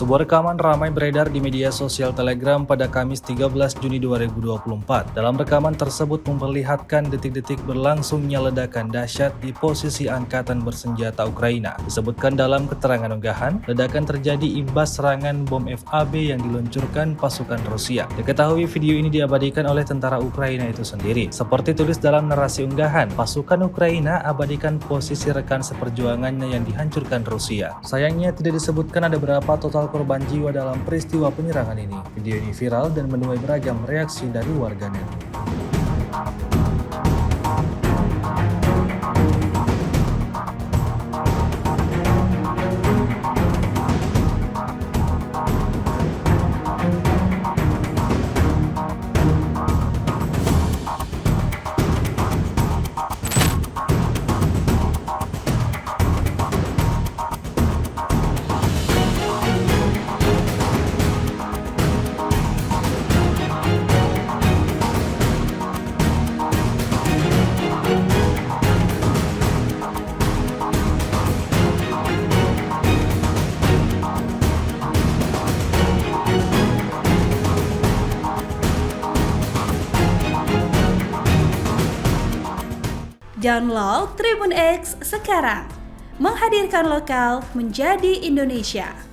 Sebuah rekaman ramai beredar di media sosial Telegram pada Kamis 13 Juni 2024. Dalam rekaman tersebut memperlihatkan detik-detik berlangsungnya ledakan dahsyat di posisi angkatan bersenjata Ukraina. Disebutkan dalam keterangan unggahan, ledakan terjadi imbas serangan bom FAB yang diluncurkan pasukan Rusia. Diketahui video ini diabadikan oleh tentara Ukraina itu sendiri. Seperti tulis dalam narasi unggahan, pasukan Ukraina abadikan posisi rekan seperjuangannya yang dihancurkan Rusia. Sayangnya tidak disebutkan ada berapa total korban jiwa dalam peristiwa penyerangan ini. Video ini viral dan menuai beragam reaksi dari warganet. Download Tribun X sekarang, menghadirkan lokal menjadi Indonesia.